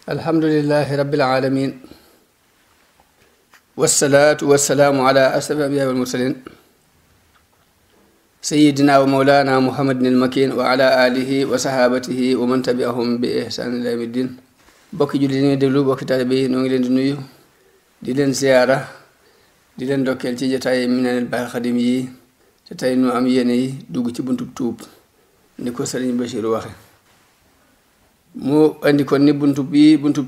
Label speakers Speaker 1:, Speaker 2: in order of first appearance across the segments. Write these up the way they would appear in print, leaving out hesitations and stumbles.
Speaker 1: alhamdulillahi rabbil alamin wassalatu wassalaamu ala ashrafil anbiya wal mursalin sayyidina wa mawlana muhammadin al-makin wa ala alihi wa sahabatihi wa man tabi'ahum bi ihsan ila yawmiddin bokki julli ni déglu bokki taalibe yi noo ngi leen di nuyu di leen ziyaara di leen dokkeel ci jotaay Minanul Baaqil Xadiim yi te tey nu am yéene yi dugg ci buntub tuub ni ko Sëriñ Basiiru waxe mu andi kon ni buntub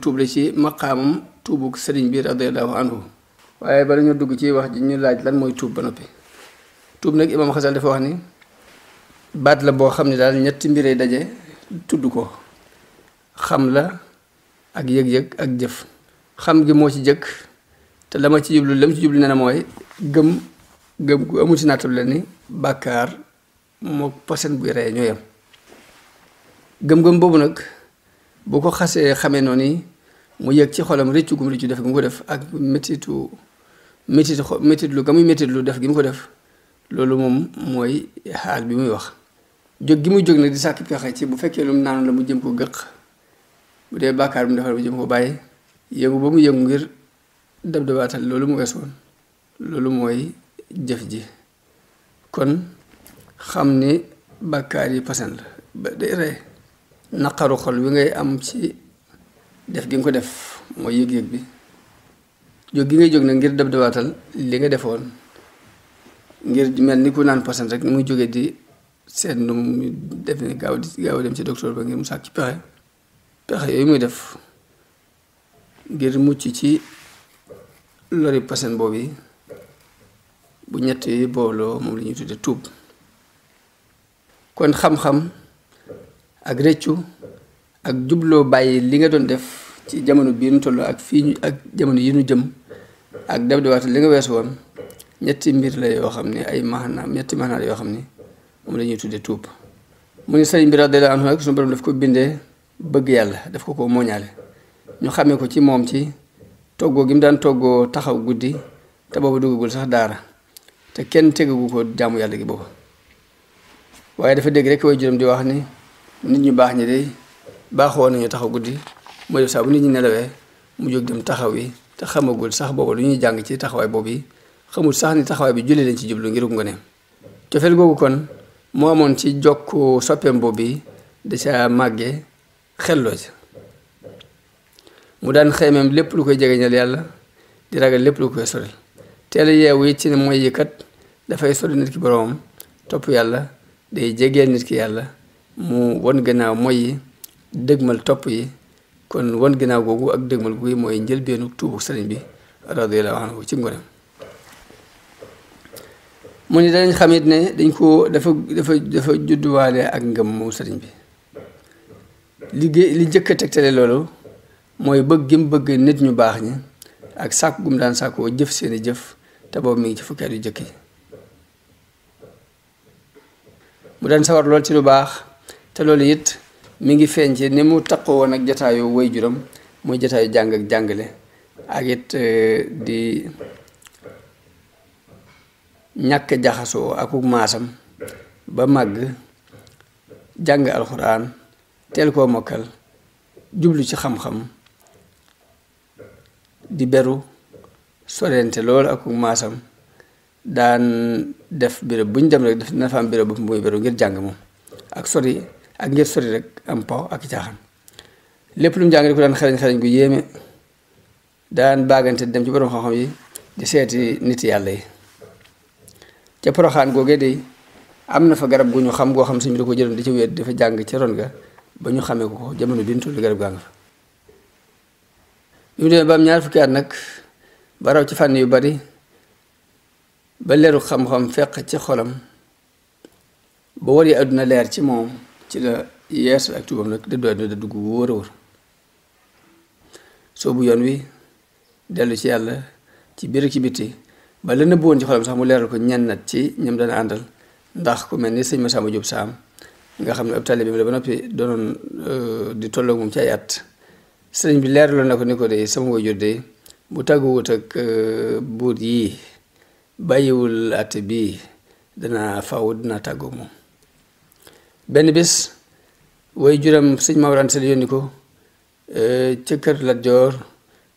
Speaker 1: tuub la ci maqaamam tuubuk sëriñ bi radiyallahu anhu waaye bala ñu dugg ci wax ji ñu laaj lan mooy tuub ba noppi tuub nag Imaam Xasal dafa wax ni baat la boo xam ne daal ñetti mbiree daje tudd ko xam la ak yëg-yëg ak jëf xam gi moo ci jëkk te la ma ci jublu ne na mooy gëm gu amul ci nattab la ni bàkkaar moo posen buy rey ñoo yem gëm-gëm boobu nag bu ko xasee xamee noonu mu yëg ci xolam rëccu gum rëccu def gi mu ko def ak métitlu ga muy métitlu def gi mu ko def loolu moom mooy xaal bi muy wax jóg gi muy jóg nag di sàkk pexe ci bu fekkee lu mu naanu la mu jëm ko gëq bu dee bàkkaar bu mu defal mu jëm ko bàyyi yëngu ba mu yëngu ngir dab dabaatal loolu mu weesoon loolu mooy jëf ji kon xam ni bàkkaar yi pasen la ba day rey naqaru xol wi ngay am ci def gi nga ko def mooy yëg-yëg bi jóg gi ngay jóg nag ngir dab dabaatal li nga defoon ngir mel ni ku naan pasen rek ni muy jógee di seet nu mu def ni gaaw a dem ci docteur ba ngir mu sàkk ci pexe yooyu muy def ngir mucc ci lori pasen boobu bu ñett yi booloo moom la ñuy tudde tuub kon xam-xam ak rëccu ak jubloo bàyyi li nga doon def ci jamono bii nu toll ak fii ak jamono yi nu jëm ak dab diwaat li nga weesu woon ñetti mbir la yoo xam ne ay maanaam ñetti maanaam yoo xam ne moom la ñuy tudde tuub mu ni sëriñ bi radiyallahu anhu nag suñu borom daf ko bindee bëgg yàlla daf ko mooñaale ñu xamee ko ci moom ci toggoo gi mu daan toggoo taxaw guddi te boobu duggagul sax daara te kenn tegagu ko jaamu yàlla gi boobu waaye dafa dégg rek way juróom di wax ni nit ñu baax ñi de baaxoo nañu taxaw guddi mooy def saa bu nit ñi nelawee mu jóg dem taxaw yi te xamagul sax boobu lu ñuy jàng ci taxawaay boobu yi xamul sax ni taxawaay bi julli leen ci jublu ngir nga ne cofeel googu kon moo amoon ci jokk soppeem boobu yi da ca màggee xelloo ci mu daan xeemeem lépp lu koy jegeñal yàlla di ragal lépp lu koy soril teel a yeewu it ci ne mooy yi kat dafay sori nit ki boroomam topp yàlla day jegeel nit ki yàlla mu won gannaaw mooy yi dëgmal topp yi kon won gannaaw googu ak dëgmal googu mooy njëlbeenu tuubu sëriñ bi radiyallahu anhu ci ngoneem mu ni danañ xamit ne dañ ko dafa judduwaale ak ngëm moom sëriñ bi li njëkk a tegtale loolu mooy bëgg gi mu bëgg nit ñu baax ñi ak sàkk gum daan sàkkoo jëf seeni jëf te boobu mi ngi ci fukki at yu jëkk yi mu daan sawar lool ci lu baax te loolu it mi ngi feeñ ci ni mu taqoo woon ak jataayu way juram muy jataayu jàng ak jàngale ak it di ñàkk jaxasoo akuk maasam ba màgg jàng alxuraan teel koo mokkal jublu ci xam-xam di beru sorente loolu akuk maasam daan def béréb bu ñu dem rek def dina fa am béréb bu muy beru ngir jàng moom ak sori ak ngir sori rek am po ak caaxaan lépp lu mu jàng di ko daan xereñ gu yéeme daan baagante dem ci borom xam-xam yi di seeti nit yàlla yi ca Poroxaan googee de am na fa garab gu ñu xam goo xam suñu da ko jëloon di ci wéet dafa jàng ci ron ga ba ñu xamee ko jamono bi ñu toll garab gaa nga fa bi mu demee ba am ñaar fukki at nag ba raw ci fànn yu bari ba leeru xam-xam fekk ci xolam ba war yi àdduna leer ci moom ci la yeesal ak tuubam nag dëddu àdduna dëddu gu wóor a wóor soobu yoon wi dellu ci yàlla ci biir ci bitti ba la nëbbu woon ci xolam sax mu leeral ko ñennat ci ñoom dana àndal ndax ku mel ni sëñ Masamba Jóob Saam nga xam ne ab taalibe bi la ba noppi doonoon di tolloo moom ci ay at sëriñ bi leeraloon na ko ni ko de sama waajur de bu tàgguwut ak buur yi bàyyiwul àtte bii dana faw dina tàggoog moom. benn bés waajuram sëñ Maam Mor Anta Sali yónni ko ca kër Lat Joor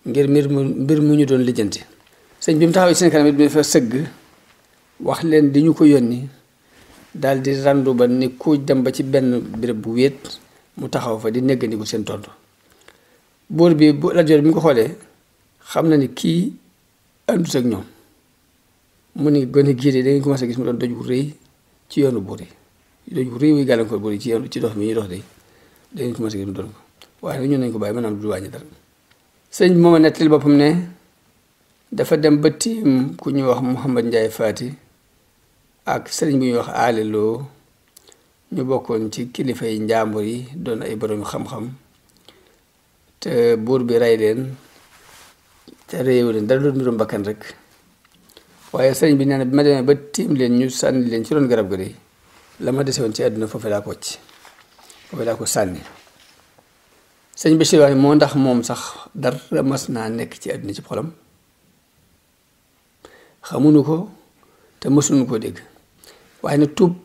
Speaker 1: ngir mbir mu ñu doon lijjanti. sëñ bi mu taxaw ci seen kanam it bi dafa sëgg wax leen di ñu ko yónni daal di randu ba ni ku dem ba ci benn béréb bu wéet mu taxaw fa di neggandiku seen tontu. buur bi bu Lat Joor bi mu ko xoolee xam na ni kii àndut ak ñoom mu ni gone gii de da ngeen commencé gis mu doon doj bu rëy ci yoonu buur yi doj bu rëy wuy gàllankoor buur yi ci dox mi ñuy dox de da ngeen commencé gis mu doon ko waaye nag ñun nañ ko bàyyi maanaam du wàññi dara. sëñ bi mooma nettali boppam ne dafa dem ba tiim ku ñuy wax Mouhamad Ndiaye Faati ak sëriñ bu ñuy wax aliloo ñu bokkoon ci kilifa yi njàmbur yi doon ay borom xam-xam te buur bi rey leen te réewu leen dara doon mbirum bakkan rek. waaye sëriñ bi nee na bi ma demee ba tiim leen ñu sànni leen ci roon garab ga de la ma dese woon ci àdduna foofu laa ko wàcc foofu laa ko sànni. sëñ Bachir wax moo ndax moom sax dara mas naa nekk ci àdduna ci xolam xamuñu ko te mësuñu ko dégg waaye nag tuub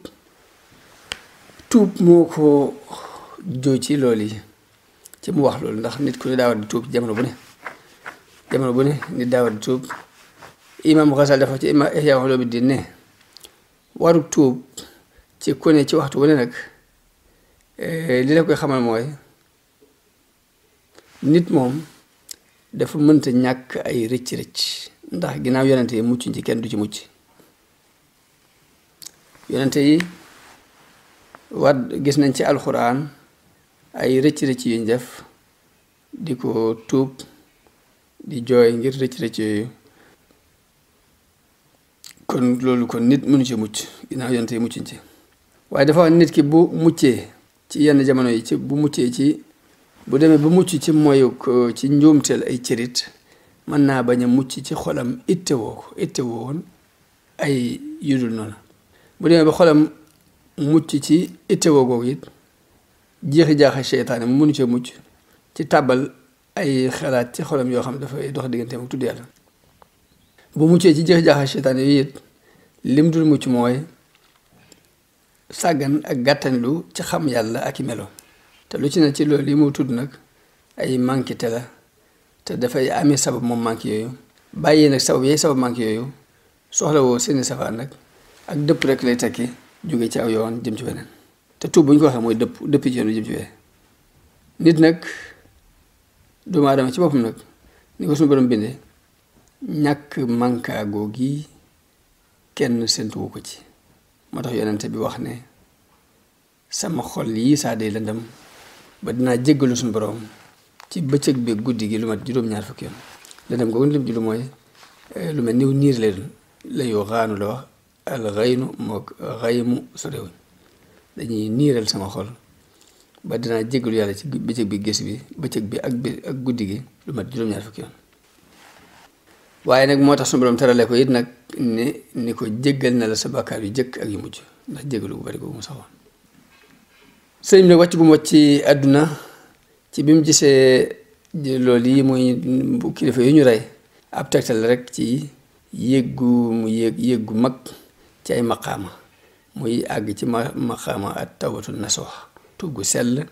Speaker 1: moo ko joo ci loolu yi ci mu wax loolu ndax nit ku ne daa war di tuub jamono bu ne nit daa war di tuub. Imam Ghazali dafa ci Ihya Ulumuddin ne waru tuub ci ku ne ci waxtu wu ne nag li la koy xamal mooy nit moom dafa mënta ñàkk ay rëcc-rëcc ndax ginnaaw yonente yi mucc ci kenn du ci mucc. yonente yi gis nañ ci alxuraan ay rëcc-rëcc yuñ def di ko tuub di jooy ngir rëcc-rëcc yooyu. kon loolu kon nit mënu ci mucc ginnaaw yonente yi muccuñ ci waaye dafa wax nit ki bu muccee ci yenn jamono yi bu demee ba mucc ci moyu ko ci njuumteel ay cërit mën naa bañ a mucc ci xolam ittewoo woon ay yudul noonu bu demee ba xolam mucc ci ittewoo googu it jeexi jaaxa seytaane mu mënu cee mucc ci tàbbal ay xalaat ci xolam yoo xam dafay dox digganteem ak tudd yàlla. bu muccee ci jeexi jaaxa seytaane yooyu it lim dul mucc mooy sàggan ak gàttanlu ci xam yàlla ak i melo te lu ci ne ci loolu li mu tudd nag ay manqué te la te dafay amee sabab moom manqué yooyu bàyyee nag sabab yay sabab manqué yooyu soxla woo seeni safaan nag ak dëpp rek lay tekki jóge ci aw yoon jëm ci weneen te tuub bu ñu ko waxee mooy dëpp ci yoon jëm ci weneen nit nag doomu aadama ci boppam nag ni ko suñu borom bindee ñàkk mànkaagoo gi kenn séntuwu ko ci moo tax yonente bi wax ne sama xol yi saa day lëndam ba dinaa jéggalu suñu borom ci bëccëg bi guddi gi lu mat juróom-ñaar fukki yoon lëndam googu lim ji lu mooy lu mel niw niir la yoo xaanu la wax al xaynu moo xaymu sorewuñ dañuy niiral sama xol ba dinaa jéggalu yàlla ci bëccëg bi bëccëg bi ak guddi gi lu mat juróom-ñaar fukki yoon waaye nag moo tax suñu borom terale ko it nag ni ko jéggal na la sa bàkkaar yu jëkk ak yu mujj ndax jéggalu bu bari googu mu saxoon. sëñ bi nag wàcc gu mu wàcc ci àdduna ci bi mu gisee loolu yi muy kilifa yu ñu rey ab tegtal rek ci yéeg gu mag ci ay maqaama muy àgg ci maqaama at tawbatu nasuha tuub gu sell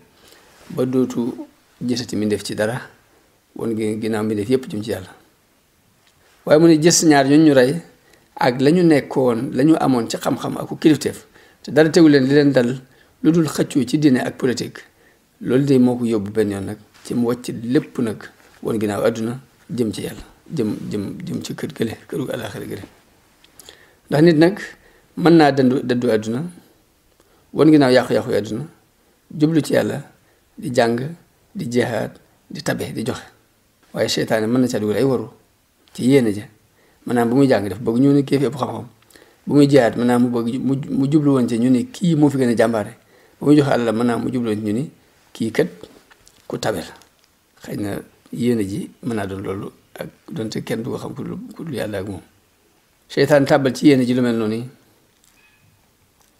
Speaker 1: ba dootu gisati mi def ci dara won ginnaaw mi def yépp jëm ci yàlla. waaye mu ne gis ñaar ñun ñu rey ak la ñu nekkoon la ñu amoon ci xam-xam ak kilifteef te dara tegu leen li leen dal lu dul xëccoo ci diine ak politique loolu de moo ko yóbbu benn yoon nag ci mu wàcc lépp nag woon ginnaaw àdduna jëm ci yàlla jëm ci kër gële këru àllaaxira gële ndax nit nag mën naa dëddu àdduna woon ginnaaw yàqu-yàqu àdduna jublu ci yàlla di jàng di jihaad di tabe di joxe waaye seytaane mën na ca dugal ay waru ci yéene ja maanaam bu muy jàng def bëgg ñu ne kii fi ëpp xam-xam bu muy jihaad maanaam mu bëgg mu jublu woon ci ñu ni kii moo fi gën a jàmbaare bu muy joxe àlla maanaam mu jublu woon ci ñu ni kii kat ku tabe la xëy na yéene ji mën naa doon loolu ak donte kenn du ko xam ku dul yàlla ak moom seytaan tàbbal ci yéene ji lu mel noonu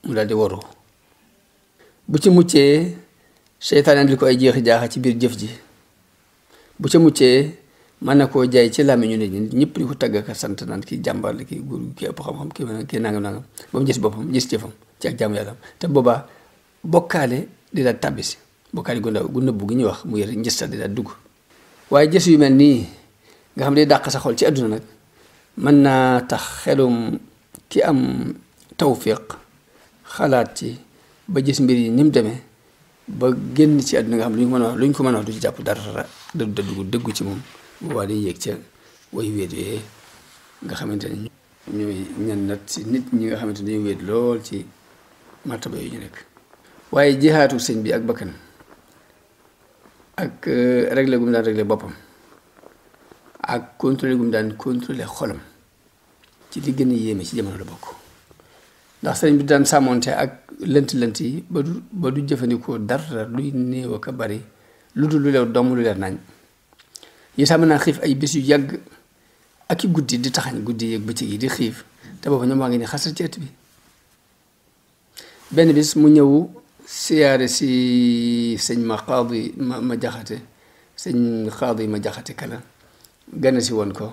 Speaker 1: mu daal di waru bu ci muccee seytaan andi ko ay jeexi jaaxa ci biir jëf ji bu ca muccee mën na koo jaay ci làmmiñu nit ñi ñëpp di ko tagg ak sant naan kii jàmbaar la kii góor kii ëpp xam-xam kii nangam ba mu gis boppam gis jëfam ci ak jaamu yàlla te boobaa bokkaale di daal tàbbisi bokkaale gu nëbbu gi ñuy wax mu yër njëstal di daal dugg waaye gis yu mel nii nga xam ne day dàq sa xol ci àdduna nag mën naa tax xelum ki am tawfiq xalaat ci ba gis mbir yi ni mu demee ba génn ci àdduna nga xam luñ ko mën a wax du ci jàpp dara dëggu ci moom waa day yéeg ca way wéet yooyee nga xamante ne ñooy ñan nat si nit ñi nga xamante ne dañuy wéet lool ci martaba yu ñu nekk waaye jihaatu sëñ bi ak bakkan ak réglé gu mu daan réglé boppam ak contrôlé gu mu daan contrôlé xolam ci li gën a yéeme ci jamono la bokk ndax sëñ bi daan sàmmoonte ak lënt yi ba du jëfandikoo dara luy néew ak a bari lu dul lu leew doom lu leer nañ yi sax mën naa xiif ay bés yu yàgg ak i guddi di taxañ guddi yeeg bëccëg yi di xiif te booba ñoom waa ngi ne xasal ci ëtt bi benn bis mu ñëw siyaare si sëñ ma jaxate sëñ xaadi ma jaxate kala gane si woon ko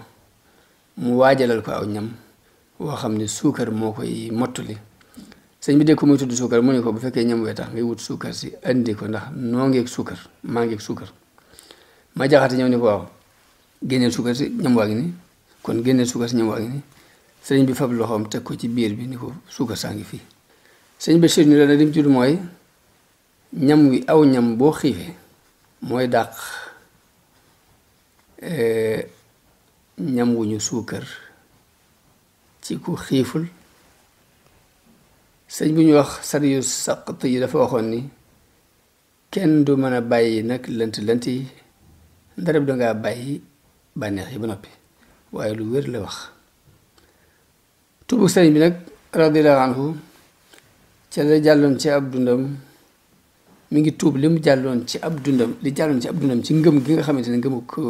Speaker 1: mu waajalal ko aw ñam woo xam ne suukar moo koy mottali sëñ bi dégg ko muy tudd suukar mu ne ko bu fekkee ñam wee tax ngay wut suukar si andi ko ndax noo ngeeg suukar maa ngeeg suukar ma jaxate ñëw ni ko waaw génneel suukar si ñam waa ngi ni kon génneel suukar si ñam waa ngi ni sëñ bi fab loxoom teg ko ci biir bi ni ko suukar saa ngi fii sëñ Bachir ni la na lim tudd mooy ñam wi aw ñam boo xiifee mooy dàq ñam wu ñu suukar ci ku xiiful sëñ bu ñu wax sariyu saqat yi dafa waxoon ni kenn du mën a bàyyi nag lënt yi ndarab dangaa bàyyi bànneex yi ba noppi waaye lu wér la wax tubu sëñ bi nag radiyallahu anhu ca la jàlloon ci ab dundam mi ngi tuub li mu jàlloon ci ab dundam li jàlloon ci ab dundam ci ngëm gi nga xamante ne ngëmu ko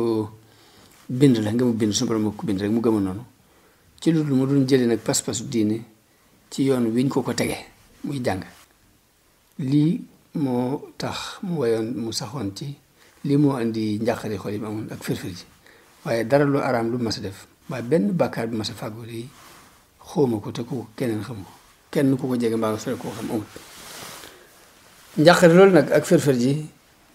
Speaker 1: bind la ngëmu bind suñu borom moo ko bind rek mu gëma noonu ci lu mu doon jëlee nag pas-pasu diine ci yoon wiñ ko tege muy jàng lii moo tax mu wayoon mu saxoon ci lii moo andi njàqari xol yi mu amoon ak firfir ji waaye dara lu araam lu mas a def waaye benn bàkkaar bi mas a fàggu lii xawma ko te ku keneen xam ko kenn ku ko jege mbaa nga sore koo xam amut njàqare loolu nag ak firfir ji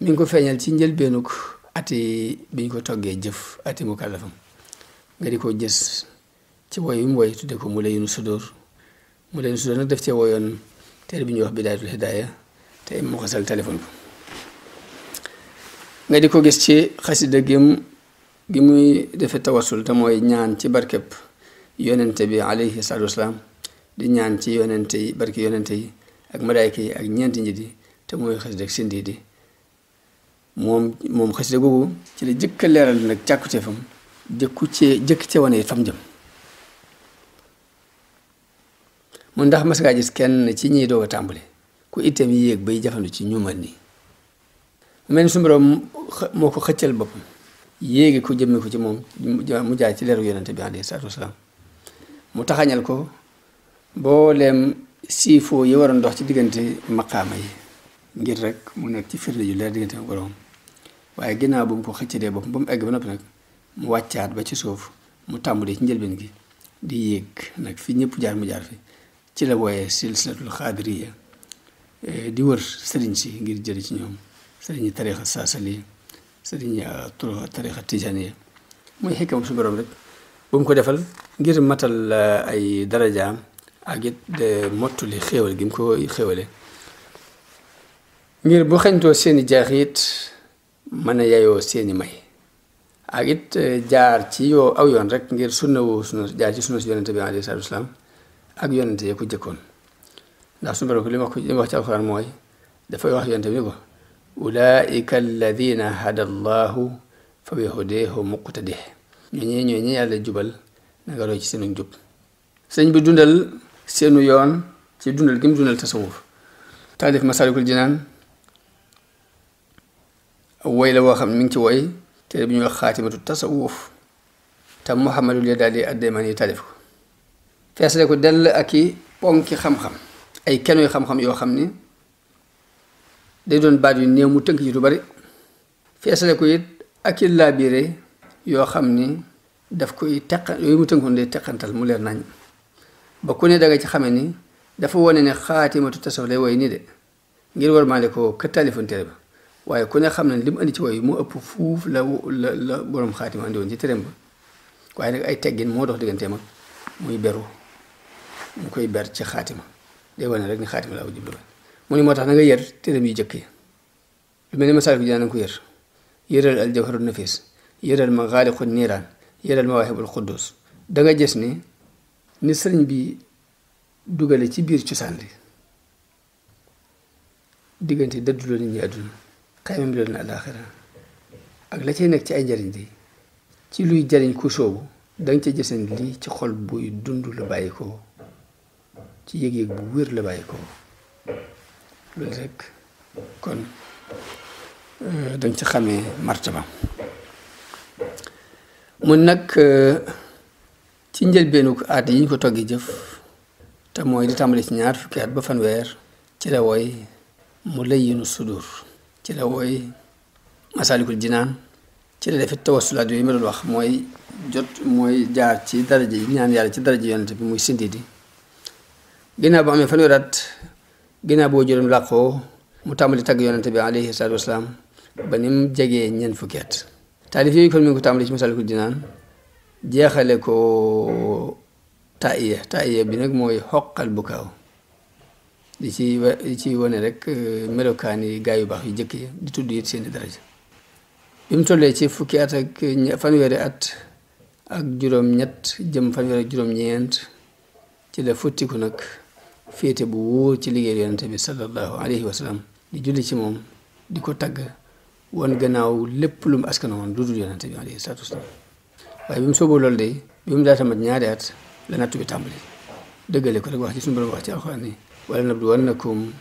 Speaker 1: mi ngi ko feeñal ci njëlbeenuk ati bi ñu ko toggee jëf ati mu kàllafam nga di ko gis ci woy wi mu woy tudde ko mu layinu sudóor nag def cee woyoon téere bi ñuy wax bidaayatul hidaaya te mu xasal téléphone ko nga di ko gis ci xasida gi muy defee tawassul te mooy ñaan ci barkeb yonente bi alayhi salaatu wasalaam di ñaan ci yonente yi barke yonente yi ak malaayka yi ak ñeenti njit yi te mooy xasida ak sindi di moom xasida googu ci la jëkk a leeral nag càkkutee fam jëkk cee wane fam jëm mun ndax mas ngaa gis kenn ci ñiy doog a tàmbali ku itteem yéeg bay jafandu ci ñu mel nii mu mel ni suñu borom moo ko xëccal boppam yéegi ko jëmme ko ci moom mu jaay ci leeru yonente bi alayhi salaatu wasalaam mu taxañal ko booleem siifoo yi waroon dox ci diggante maqaama yi ngir rek mu nekk ci firnde ju leer diggante borom waaye ginnaaw bu mu ko xëccalee boppam ba mu egg ba noppi nag mu wàccaat ba ci suuf mu tàmbalee ci njëlbeen gi di yéeg nag fi ñëpp jaar mu jaar fi ci la wooyee silsilatul xaadiriya di wër sëriñ si ngir jëli ci ñoom sëriñi tarixa saasali sëriñi tarixa tijaniya muy xekkam su borom rek bu mu ko defal ngir matal ay darajaam ak it mottuli xéewal gi mu ko xéewale ngir bu xeñtoo seeni jaaxit mën a yayoo seeni may ak it jaar ci aw yoon rek ngir jaar ci sunna si yonente bi alayhi salaatu wasalaam ak yonente ya ko jëkkoon ndax suñu borom li ma wax ci alxuraan mooy dafay wax yonente bi ni ko ulaika alladina hada allahu fa bi hudeehu muqtadih ñooñi yàlla jubal na nga roy ci seenu jub sëñ bi dundal seenu yoon ci dundal gi mu dundal tasawuf taalif Masaalikul Jinaan woy la woo xam ne mi ngi ci woy téere bi ñuy wax xaatimatu tasawuf te Muhammadul Yadaali ad-Daymaani taalif ko feesale ko dell ak i ponki xam-xam ay kenoy xam-xam yoo xam ni day doon baat yu néew mu tënk ci lu bari feesale ko it ak i laabire yoo xam ni daf koy yooyu mu tënkoon day teqantal mu leer nañ ba ku ne da nga ci xame ni dafa wone ne xaatimatu tasawuf lay woy nii de ngir war maale ko ka taalifoon téere ba waaye ku ne xam ne li mu andi ci woy mu ëpp fuuf la borom xaatima andi woon ci téereem ba waaye nag ay teggin moo dox digganteem ak muy beru mu koy ber ci xaatima day wane rek ni xaatima laa ko jublu mu ni moo tax na nga yër téereem yu jëkk yi lu mel ni Masaalikul Jinaan nga ko yër yëral al jawharun nafis yëral Maghâliqun Niirân yëral Mawaahibul Quddus da nga gis ni sëriñ bi dugale ci biir cosaan li diggante dëdduloo nit ñi àdduna xaymam loolu na àllaaxira ak la cay nekk ci ay njariñ di ci luy jariñ ku soobu danga ca gis ne lii ci xol buy dund la bàyyi ko ci yëg-yëg bu wér la bàyyi ko loolu rek kon danga ci xamee martaba mun nag ci njëlbeenu aat yi ñu ko toggi jëf te mooy di tàmbali ci 2 fukki at ba fanweer ci la woy Mulayyinu Sudur ci la woy Masaalikul Jinaan ci la defit tawassulaat yooyu ma doon wax mooy jaar ci daraja yi ñaan yàlla ci daraja yonent bi muy sindidi ginnaaw ba amee fanweer at ginnaaw boo juróom làqoo mu tàmbali tagg yonent bi alayhi salaatu wasalaam ba ni mu jegee 4 fukki at taalif yooyu kon mi ngi ko tàmbali ci Masaalikul Jinaan jeexale ko taiya bi nag mooy xoqal bu kaaw di ci wane rek melokaani gaa yu baax yu jëkk yi di tudd it seeni daraja bi mu tollee ci fukki at ak fanweeri at ak juróom-ñett jëm fanweeri ak juróom-ñeent ci la futtiku nag féete bu wóor ci liggéey yonente bi sallallahu alayhi wa sallam di julli ci moom di ko tagg woon gannaaw lépp lu mu askana woon lu dul yonente bi alayhi salaatu wasalaam waaye bi mu sooboo loolu de bi mu daata mat 2 at la nattu bi tàmbali dëggale ko rek wax ci suñu borom wax ci alxuraan ni wala nabluwannakum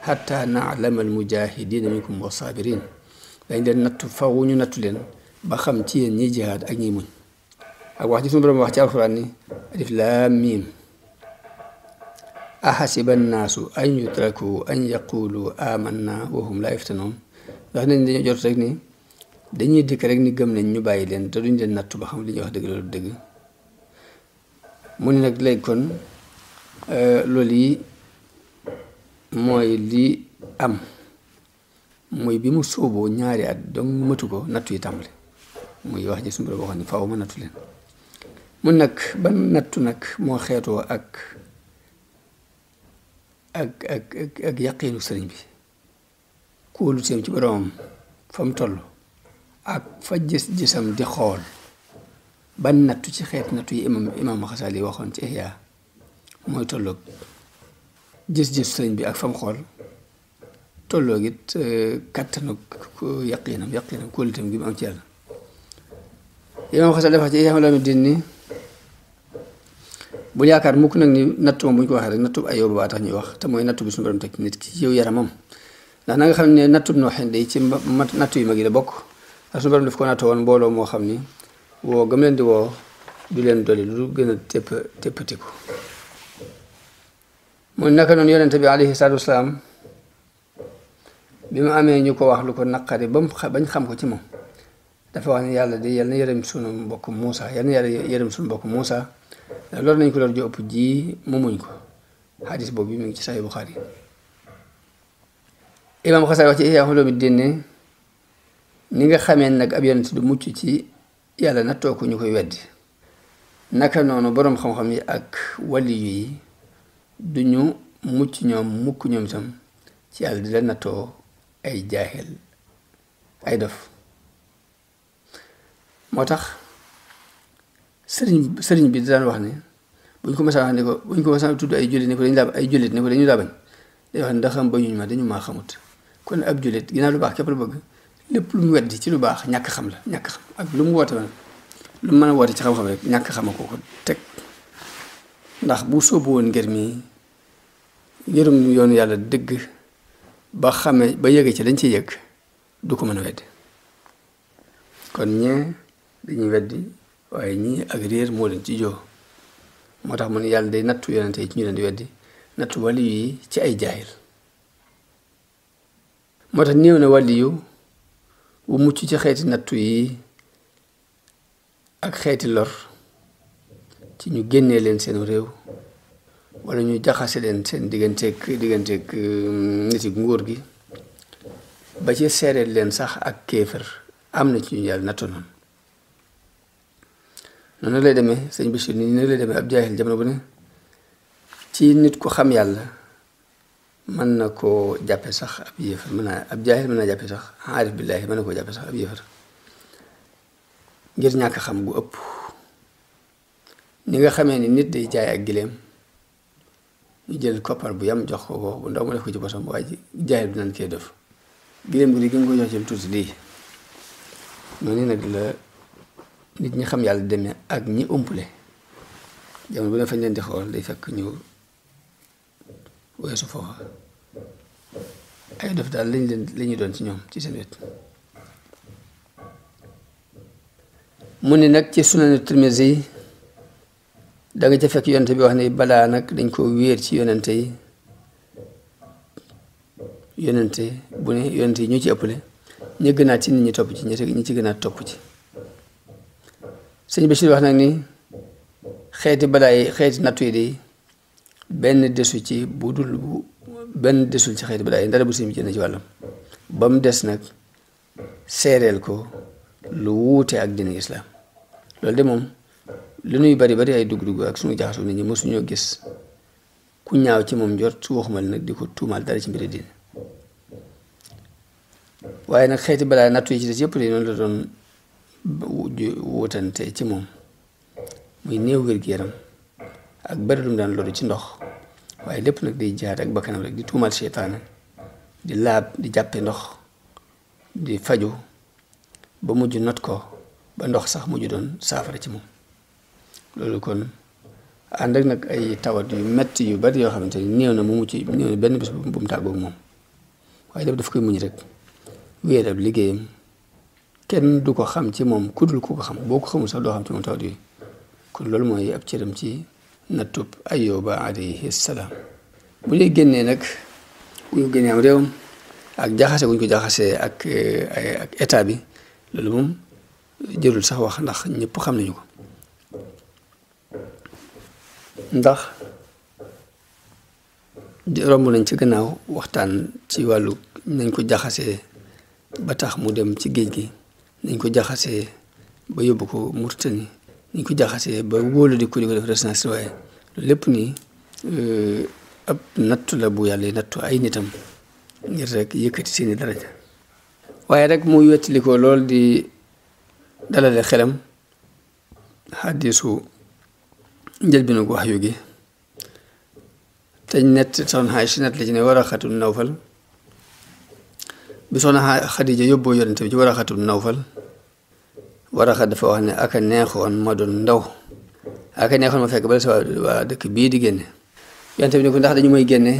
Speaker 1: hatta na'lama al-mujahidina minkum was-sabirin dañ leen nattu faw ñu nattu leen ba xam ci yéen ñiy jihaad ak ñiy muñ ak wax ci suñu borom wax ci alxuraan ni alif laam miim ahasiba annaasu an yutraku an yaqulu amanna wa hum la yuftanun wax nañ dañoo jot rek ni dañuy dikk rek ni gëm nañ ñu bàyyi leen te duñ leen nattu ba xam li ñuy wax dëgg loolu dëgg mu ne nag léegi kon loolu yi mooy li am muy bi mu sóoboo 2 at donc mëtu ko nattu yi tàmbali muy wax ji suñu borom waxoon ni faaw ma nattu leen mun nag ban nattu nag moo xeetoo ak yaqiinu sëriñ bi kóolu teem ci boromam fa mu toll ak fa gis-gisam di xool ban nattu ci xeet nattu yi imam Xasaali waxoon ci Ihya mooy tolloog gis-gis sëriñ bi ak fa mu xool tolloog it kattanu yaqiinam kóoluteem gi mu am ci yàlla imam Xasaali dafa ci Ihya Ulumuddin ni bu yaakaar mukk nag ni nattu moom bu ñu ko waxee rek nattu Ayóoba baa tax ñuy wax te mooy nattu bi suñu borom teg nit ki yow yaramam ndax na nga xam ne nattu Nooxin day ci nattu yu mag yi la bokk ak suñu borom daf ko nattu woon mbooloo moo xam ni woo gëm leen di woo du leen dolli lu gën a téppatiku mu naka noonu yonente bi alayhi salaatu wasalaam bi mu amee ñu ko wax lu ko naqari bañ xam ko ci moom dafa wax ne yàlla de yal na yërëm sunu mbokk Muusa yal na yàlla yërëm sunu mbokk Muusa loolu nañ ko loolu ju ëpp ji mu muñ ko xadis boobu mi ngi ci Sahih Bukhari imam Xasaali wax ci Ihya Ulumuddin ni nga xamee nag ab yonent du mucc ci yàlla nattoo ko ñu koy weddi naka noonu boroom xam-xam yi ak waliyu yi duñu mucc ñoom mukk ñoom itam ci yàlla di la nattoo ay jaahil ay dof moo tax sëriñ bi daan wax ne buñ ko mësaa wax ne ko buñ ko mësaa tudd ay jullit ne ko dañu laa ay jullit ne ko dañu laa bañ day wax ne ndax xam bañuñ ma dañu maa xamut kon ab jullit ginnaaw lu baax képp la bëgg lépp lu mu weddi ci lu baax ñàkk xam la ñàkk xam ak lu mu woote woon lu mu mën a woote ci xam-xam rek ñàkk xama ko teg ndax bu sóobu woon ngir mi yërëm yoonu yàlla dëgg ba xame ba yëge ci lañ ci yëg du ko mën a weddi kon ñee dañuy weddi waaye ñii ak réer moo leen ci joo moo tax mu ne yàlla day nattu yonente yi ci ñu leen di weddi nattu wàlli yi ci ay jaahil moo tax néew na wàlli yu wu mucc ci xeeti nattu yi ak xeeti lor ci ñu génnee leen seen réew wala ñu jaxase leen seen digganteeg nit yi nguur gi ba ci seereel leen sax ak kéefër am na ci ñu yàlla nattu noonu lay demee sëñ Bachir ni lay demee ab jaahil jamono bu ne ci nit ku xam yàlla mën na koo jàppe sax ab yéefar ab jaahil mën naa jàppe sax aarif billaahi mën na koo jàppe sax ab yéefar ngir ñàkk xam gu ëpp ni nga xamee ni nit day jaay ak gileem ñu jël koppar bu yam jox ko bu ndaw mu def ko ci bosam waa ji jaahil bi naan koy def gileem gu di gën ko jox ci lu tuuti lii noonu nag la nit ñi xam yàlla demee ak ñi umpule jamono bu ne fañ leen di xool day fekk ñu weesu foofa ay dof daal lañuy doon ci ñoom ci seen wet mu ni nag ci sunanu Tirmisi yi da nga ca fekk yonente bi wax ne balaa nag dañ ko wéer ci yonente yi bu ne yonente yi ñu ci ëppale ñu gënaat ci nit ñi topp ci ñi ci gënaat topp ci sëñ Bachir wax nag ni xeeti balaa yi xeeti nattu yi de benn desul ci xeeti balaa yi ndara bu sëñ bi jënd ci wàllam ba mu des nag seereel ko lu wuute ak dina islam loolu de moom lu nuy bari ay dugg-dugg ak suñu jaxasoo nit ñi mosuñoo gis ku ñaaw ci moom jot su waxumal nag di ko tuumaal dara ci mbiri diine waaye nag xeeti balaa nattu yi ci des yëpp de noonu la doon wutante ci moom muy néew wér-gu-yaram ak bari lu mu daan loolu ci ndox waaye lépp nag day jaar ak bakkanam rek di tuumal seytaane di laab di jàppe ndox di faju ba mujj not ko ba ndox sax mujj doon saafara ci moom loolu kon ànd ak nag ay tawat yu metti yu bari yoo xamante ni néew na benn bés bu mu tàggoog moom waaye lépp daf koy muñ rek wéer ab liggéeyam kenn du ko xam ci moom ku dul ku ko xam boo ko xamul sax doo xam ci moom tawat yooyu kon loolu mooy ab cëram ci nattub Ayyuba alayhi salaam bu ñuy génnee nag bu ñu génnee am réewam ak jaxase bu ñu ko jaxasee ak état bi loolu moom jërul sax wax ndax ñëpp xam nañu ko ndax romb nañ ci gannaaw waxtaan ci wàllu nañ ko jaxasee ba tax mu dem ci géej gi nañ ko jaxasee ba yóbbu ko Mauritanie nañ ko jaxasee ba wóolu di ko def résidence waaye lépp nii ab nattu la bu yàlla nattu ay nitam ngir rek yëkkati seeni daraja waaye rek muy wettali ko lool di dalale xelam xaddisu njëlbinu wax yu gi te soxna Aysa net li ci ne Waraxatu Nawfal bi soxna Xadija yóbboo yonente bi ci Waraxatu Nawfal Waraxa dafa wax ne aka neexoon ma doon ndaw aka neexoon ma fekk bala sa waa dëkk bii di génne yonente bi ne ko ndax dañu may génne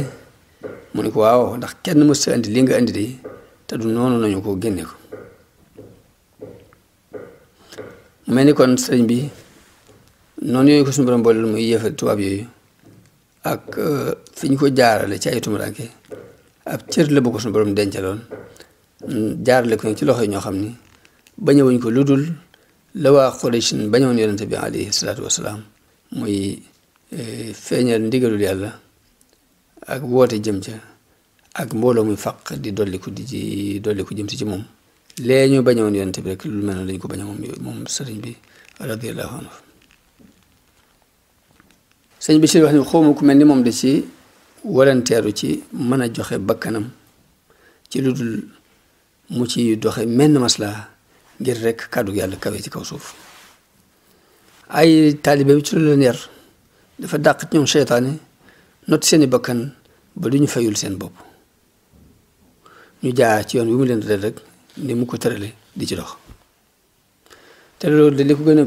Speaker 1: mu ne ko waaw ndax kenn mës sa indi li nga indi di te du noonu nañu ko génne ko mu mel ni kon sëriñ bi noonu yooyu ko suñu borom boole muy yëfa tubaab yooyu ak fi ñu ko jaarale ci ay tumuraanke ab cër la bu ko suñu borom dencaloon jaarale ko ci loxo yi ñoo xam ni bañewuñ ko lu dul la waa Quraysh bañoon yonente bi alayhi salaatu wasalaam muy feeñal ndigalul yàlla ak woote jëm ca ak mbooloo muy faq di dolliku jëm si ci moom lee ñu bañoon yonente bi rek lu mel noonu lañ ko baña moom sëriñ bi radiyallahu anhu sëñ bi si wax ni xawma ku mel ni moom da ci walanteeru ci mën a joxe bakkanam ci lu dul mu ci doxe menn maslaa ngir rek kàddu yàlla kawe ci kaw suuf ay taalibe bi ci lu leen yar dafa dàq ñoom seytaane not seeni bakkan ba du ñu fayul seen bopp ñu jaar ci yoon wi mu leen tëral rek ni mu ko tërale di ci dox te loolu de li ko gën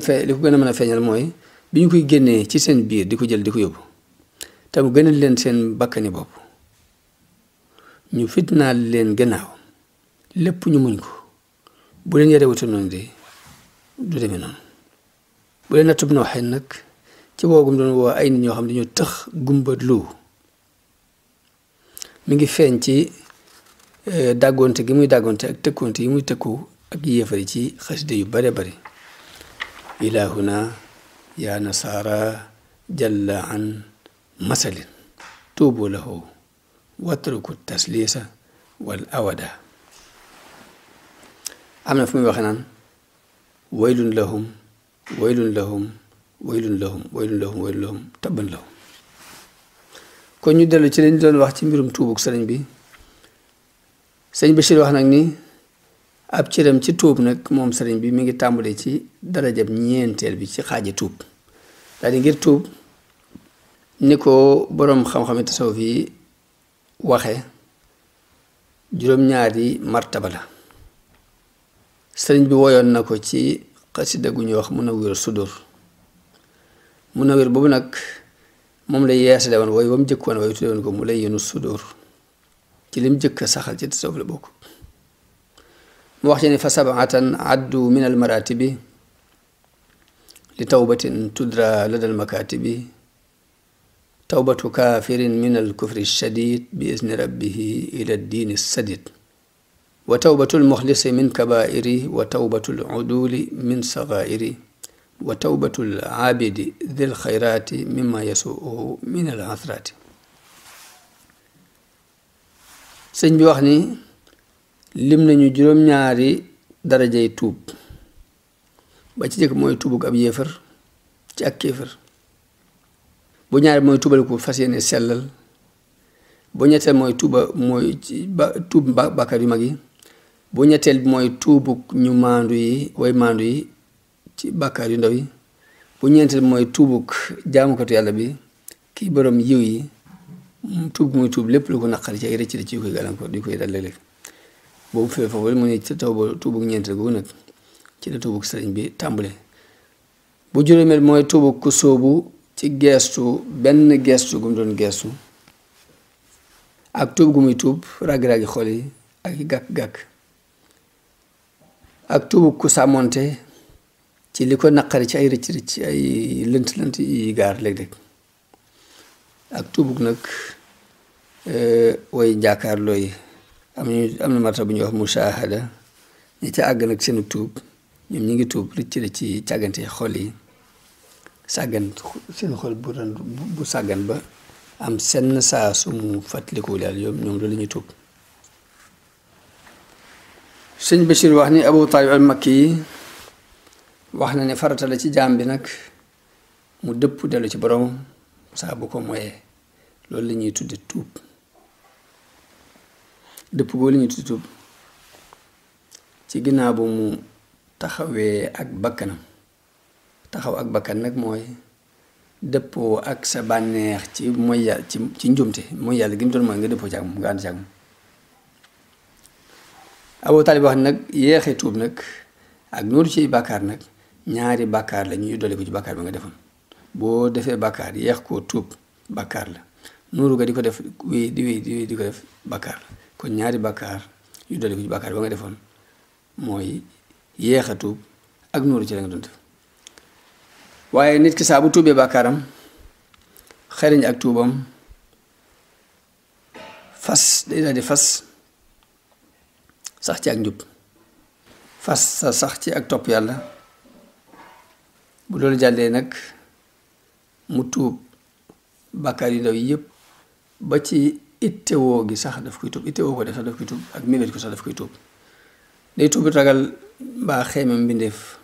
Speaker 1: a mën a feeñal mooy bi ñu koy génnee ci seen biir di ko jël di ko yóbbu te mu gënal leen seen bakkani bopp ñu fitnaal leen gannaaw lépp ñu muñ ko bu leen yare wutu noonu de du demee noonu bu leen nattub noo xëy nag ci woogum doon woo ay nit ñoo xam ne dañoo tëx gumba lu mi ngi feeñ ci dàggoonte gi muy dàggoonte ak tëkkoonte yi muy tëkku ak yéefari ci xasida yu bare bari ilahuna ya nasara jalla an masalin tuubu lahu watruku taslisa wal awada am na fu muy waxe naan waylun lahum waylun lahum waylun lahum waylun lahum waylun lahum tabban lahum kon ñu dellu ci lañ doon wax ci mbirum tuubug sëriñ bi sëriñ Bachir wax nag ni ab cëram ci tuub nag moom sëriñ bi mi ngi tàmbalee ci darajab ñeenteel bi ci xaaji tuub daal di ngir tuub ni ko boroom xam-xami tasawuf yi waxe juróom-ñaari martaba la sëriñ bi woyoon na ko ci xasida gu ñuy wax Munawwir Sudur Munawwir boobu nag moom lay yeesale woon wooy ba mu jëkk woon wooy tudde woon ko mu lay yenu sudur ci lim jëkk saxal ci tasawuf la bokk mu wax ci ne fa sab'atan addu min al maratibi li tawbatin tudra lada al makatibi tawbatu kafirin min al kufri shadid bi izni rabbihi ila diini sadid wa tawbatu al muxlisi min kabairi wa tawbatu al uduli min sagairi wa tawbatu al abidi dhil xayrati mimma yasuuhu min al athrati sëñ bi wax ni lim nañu juróom-ñaari darajay tuub ba ci jëkk mooy tuubug ab yéefar ci ak kéefar bu ñaari mooy tuubal ko fas yéene sellal bu ñetteel mooy tuub bàkkaar yu mag yi bu ñetteel bi mooy tuubug ñu maandu yi way maandu yi ci bàkkaar yu ndaw yi bu ñeenteel mooy tuubug jaamukatu yàlla bi kii borom yiw yi tuub muy tuub lépp lu ko naqari ci ay rëcc ci yu koy gàllankoor di koy dal léeg-léeg boobu fee foofu mu ne ci tuubug ñeenteel googu nag ci la tuubug sëriñ bi tàmbale bu juróomeel mooy tuubug ku sóobu ci geestu benn geestu gu mu doon geestu ak tuub gu muy tuub raggi-raggi xol yi ak gàkk-gàkk ak tuubug ku sàmmonte ci li ko naqari ci ay rëcc ay lënt-lënt yi gaar léeg-léeg ak tuubug nag way njaakaarloo yi am na marta bu ñuy wax mushahada ñi ca àgg nag seenu tuub ñoom ñi ngi tuub rëcc ci càggante xol yi sàggan seen xol bu sàggan ba am senn saa su mu fàttalikul yàlla ñoom loolu la ñuy tuub sëñ Bachir wax ni Abu Talib al Makki yi wax na ne farata la ci jaam bi nag mu dëpp dellu ci boroomam saa bu ko moyee loolu la ñuy tudde tuub dëpp boo la ñuy tudde tuub ci ginnaaw bu mu taxawee ak bakkanam taxaw ak bakkan nag mooy dëppoo ak sa bànneex ci mooy yàlla ci njumte mooy yàlla gi mu doon mooy nga dëppoo ci ak moom nga ànd ci ak moom Abu Talib wax nag yeexe tuub nag ak nooru ci bàkkaar nag ñaari bàkkaar la ñuy dolli ko ci bàkkaar ba nga defoon boo defee bàkkaar yeex koo tuub bàkkaar la nooru nga di ko def di ko def bàkkaar la kon ñaari bàkkaar yu dolli ko ci bàkkaar ba nga defoon mooy yeex a tuub ak nooru ci la nga doon def waaye nit ki saa bu tuubee bàkkaaram xereñ ak tuubam fas day daal di fas sax ci ak njub fas sa sax ci ak topp yàlla bu loolu jàllee nag mu tuub bàkkaar yu ndaw yi yëpp ba ci ittewoo gi sax daf koy tuub ittewoo ko def sax daf koy tuub ak mébét ko sax daf koy tuub day tuub ragal mbaa xeeme mbindeef